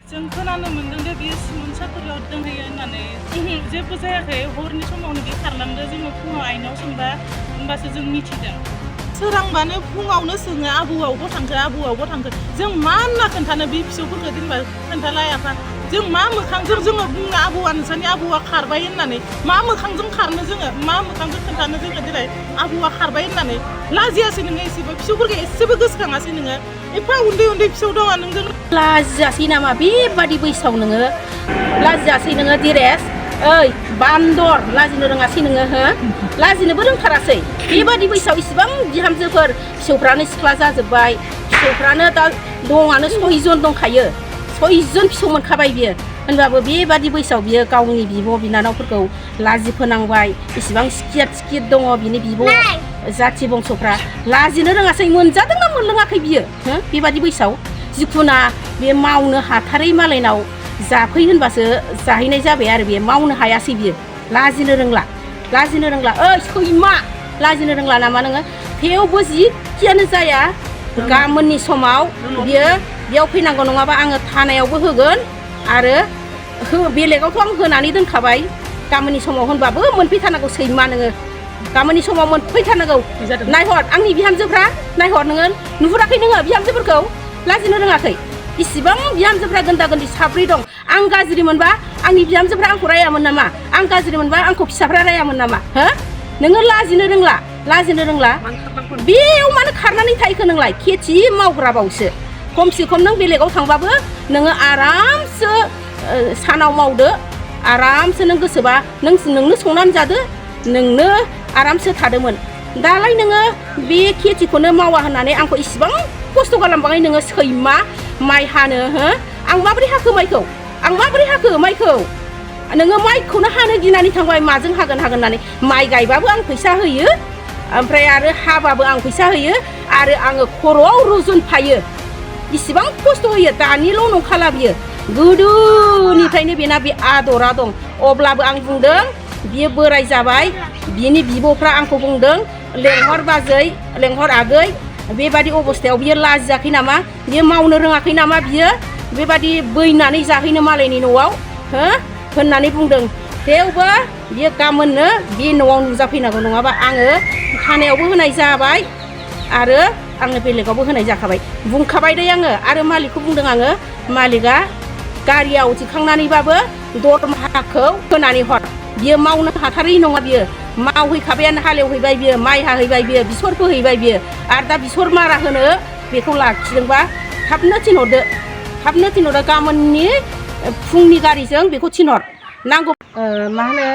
जों खोनानो मोन्दों दे बियो सिमोन सापरियाव दोनहैयो होननानै जेबो जायाखै हरनि समावनो बे खारलांदो जोङो फुङाव आइनाव सोंबा होमबासो जों मिथिदों सोरांबानो फुङावनो सोङो आबौआवबो थांखो जों मा होनना खोन्थानो बे फिसौफोरखौ जेनेबा खोन्थालायाफा जों मा मोखांजों जोङो बुङो आबौआ नोंसानि आबौआ खारबाय होननानै मा मोखांजों खारनो जोङो मा मोखांजों खोन्थानो जोङो दिनै आबौआ खारबाय होननानै लाजियासै नोङो एसेबो फिसौफोरखौ एसेबो गोसोखाङासै नोङो एफा उन्दै फिसौ दङ नोंजों लाजियासै नामा बेबादि बैसोआव नोङो लाजियासै नोङो दिरेस ओइ बान्दर लाजिनो रोङासै नोङो हो लाजिनोबो रोंथारासै बेबादि बैसोआव इसिबां बिहामजोफोर फिसौफ्रानो सिख्ला जाजोब्बाय फिसौफ्रानो दा दङानो 6 जन दंखायो 6 जन फिसौ मोनखाबाय बियो होनबाबो बेबादि बैसोआव बियो गावनि बिब' बिनानावफोरखौ लाजि फोनांबाय इसिबां सिखियात दङ बिनि बिब' जाथि बंस'फ्रा लाजिनो रोङासै मोनजादोंना मोनलोङाखै बियो हो बेबादि बैसोआव जिखुना बे मावनो हाथारै मालायनाव जाफै होनबासो जाहैनाय जाबाय आरो बे मावनो हायासै बियो लाजिनो रोंला ओइ सैमा लाजिनो रोंला नामा नोङो थेवबो जिखियानो जाया गाबोननि समाव बियो बेयाव फैनांगौ नङाबा आङो थानायावबो होगोन आरो बेलेगावथ' आं होनानै दोनखाबाय गाबोननि समाव होनबाबो मोनफैथारनांगौ सैमा नोङो गाबोननि समाव मोनफैथारनांगौ नायहर आंनि बिहामजोफ्रा नायहर नोङो नुहुराखै नोङो बिहामजोफोरखौ लाजिनो रोङाखै इसिबां बिहामजोफ्रा गोन्दा गोन्दी 7 दं आं गाज्रि मोनबा आंनि बिहामजोफ्रा आंखौ रायामोन नामा आं गाज्रि मोनबा आंखौ फिसाफ्रा रायामोन नामा हो नोङो लाजिनो रोंला बेयाव मानो खारनानै थाहैखो नोंलाय खेथि मावग्राबावसो खमसे खम नों बेलेगाव थांबाबो नोङो आरामसो सानाव मावदो आरामसो नों गोसोबा नोंनो संनानै जादो नोंनो आरामसो थादोंमोन दालाय नोङो बे खेथिखौनो मावा होननानै आंखौ इसिबां खस्थ' खालामबाङै नोङो सैमा माइ हानो हो आं माबोरै हाखो माइखौ नोङो माइखौनो हानो गिनानै थांबाय माजों हागोन होननानै माइ गायबाबो आं फैसा होयो ओमफ्राय आरो हाबाबो आं फैसा होयो आरो आङो खर'आव रुजुनफायो इसिबां खस्थ' होयो दानिल' नंखाला बियो गोदोनिफ्रायनो बेना बे आदरा दं अब्लाबो आं बुंदों बियो बोराय जाबाय बिनि बिब'फ्रा आंखौ बुंदों लेंहर बाजै लेंहर आगै बेबादि अबस्थायाव बियो लाजियाखै नामा बियो मावनो रोङाखै नामा बियो बेबादि बैनानै जाहैनो मालायनि न'आव हो होननानै बुंदों थेवबो बियो गाबोननो बे न'आव नुजाफैनांगौ नङाबा आङो थानायावबो होनाय जाबाय आरो आङो बेलेगावबो होनाय जाखाबाय बुंखाबाय दे आङो आरो मालिकखौ बुंदों आङो मालिकआ गारियाव दिखांनानैबाबो दरमाहाखौ होनानै हर बियो मावनो हाथारै नङा बियो मावहैखाबायानो हालेवहैबाय बियो माइ हाहैबाय बियो बेसर फोहैबाय बियो आरो दा बेसर मारा होनो बेखौ लाखिदोंबा थाबनो थिनहरदो गाबोननि फुंनि गारिजों बेखौ थिनहर नांगौ मा होनो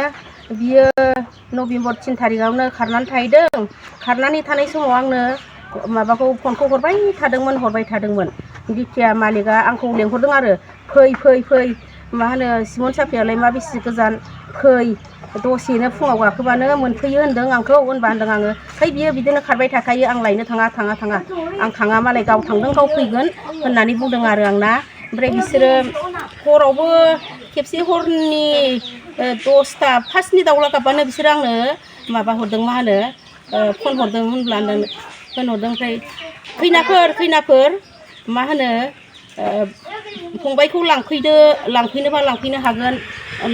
बियो नभेम्बर 3 थारिखआवनो खारनानै थाहैदों खारनानै थानाय समाव आंनो माबाखौ फनखौ हरबाय थादोंमोन दिथिया मालिकआ आंखौ लेंहरदों आरो फै मा होनो सिमोन साफ्रियालाय मा बेसे गोजान फै दसेनो फुङाव गाखोबानो मोनफैयो होनदों आंखौ होनबा होनदों आङो है बियो बिदिनो खारबाय थाखायो आं लायनो थाङा आं थाङा मालाय गाव थांदों गाव फैगोन होननानै बुंदों आरो आंना ओमफ्राय बिसोरो हरावबो खेबसे हरनि 10ता फार्स्टनि दाउला गाबबानो बिसोरो आंनो माबा हरदों मा होनो फन हरदों होनब्ला होनहरदों ओमफ्राय खैनाफोर मा होनो फंबायखौ लांफैनोबा लांफैनो हागोन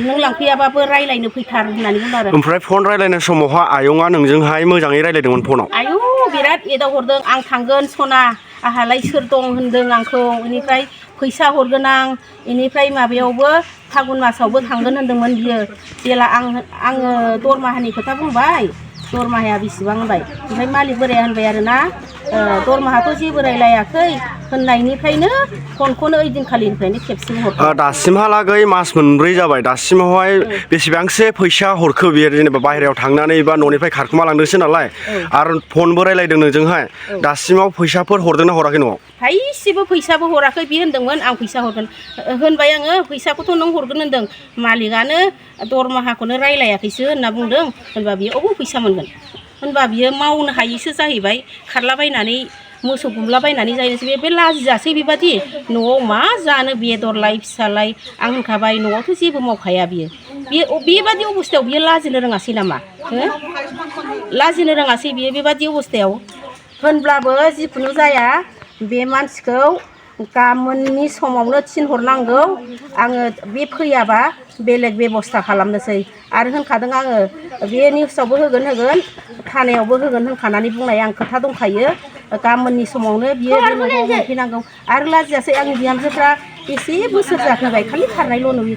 नों लांफैयाबाबो रायलायनो फैथार होननानै बुंदों आरो ओमफ्राय फन रायलायनाय समावहाय आयंआ नोंजोंहाय मोजाङै रायलायदोंमोन फनाव आयौ बिराद एदाव हरदों आं थांगोन सना आहालाय सोर दं होनदों आंखौ बेनिफ्राय फैसा हरगोन आं बेनिफ्राय माबायावबो फागुन मासावबो थांगोन होनदोंमोन बियो जेला आङो दरमाहानि खोथा बुंबाय दरमाहाया बेसेबां होनबाय ओमफ्राय मालिक बोराया होनबाय आरोना दरमाहाथ' जेबो रायलायाखै होननायनिफ्रायनो फनखौनो ओइदिनखालिनिफ्रायनो खेबसेबो हरदों दासिमहालागै मास मोनब्रै जाबाय दासिमावहाय बेसेबांसो फैसा हरखो बियो जेनेबा बाहेरायाव थांनानै बा न'निफ्राय खारखुमा लांदोंसो नालाय आरो फनबो रायलायदों नोंजोंहाय दासिमाव फैसाफोर हरदोंना हराखै न'आव थाइसेबो फैसाबो हराखै बियो होनदोंमोन आं फैसा हरगोन होनबाय आङो फैसाखौथ' नों हरगोन होनदों मालिकआनो दरमाहाखौनो रायलायाखैसो होनना बुंदों होनबा बियो अबाव फैसा मोनगोन होनबा बियो मावनो हायैसो जाहैबाय खारलाबायनानै मोसौ गुमलाबायनानै जायोसै बे लाजियासै बेबादि न'आव मा जानो बेदरलाय फिसालाय आं होनखाबाय न'आवथ' जेबो मावखाया बियो बेबादि अबस्थायाव बियो लाजिनो रोङासै नामा लाजिनो रोङासै बियो बेबादि अबस्थायाव होनब्लाबो जिखुनु जाया बे मानसिखौ गाबोननि समावनो थिनहरनांगौ आङो बे फैयाबा बेलेग बेबस्था खालामनोसै आरो होनखादों आङो बे निउसावबो होगोन थानायावबो होगोन होनखानानै बुंनाय आं खोथा दंखायो गाबोननि समावनो बियो बे न'आव मोनफैनांगौ आरो लाजियासै आंनि बिहामजोफ्रा बेसे बोसोर जाखोबाय खालि खारनायल' नुयो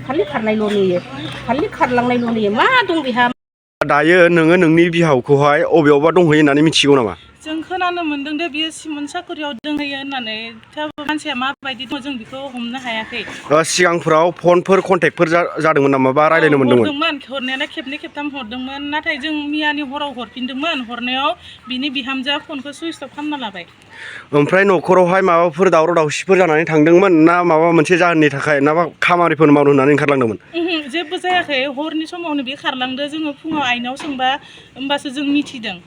खालि खारलांनायल' नुयो मा दं बेहा दायो नोङो नोंनि बिहावखौहाय अबेयावबा दंहैयो होननानै मिथिगौ नामा जों खोनानो मोन्दों दे बियो सिमोन साखरियाव दोंहैयो होननानै थेवबो मानसिया माबायदि दङ जों बेखौ हमनो हायाखै सिगांफोराव फनफोर कन्टेक्टफोर जादोंमोन नामा बा रायलायनो मोन्दोंमोन हरनायालाय खेबनै खेबथाम हरदोंमोन नाथाय जों मियानि हराव हरफिनदोंमोन हरनायाव बिनि बिहामजोआ फनखौ सुइस अफ खालामना लाबाय ओमफ्राय न'खरावहाय माबाफोर दावराव दावसिफोर जानानै थांदोंमोन ना माबा मोनसे जाहोननि थाखाय ना खामानिफोर मावनो होननानै ओंखारलांदोंमोन जेबो जायाखै हरनि समावनो बे खारलांदो जोङो फुङाव आइनाव सोंबा होमबासो जों मिथिदों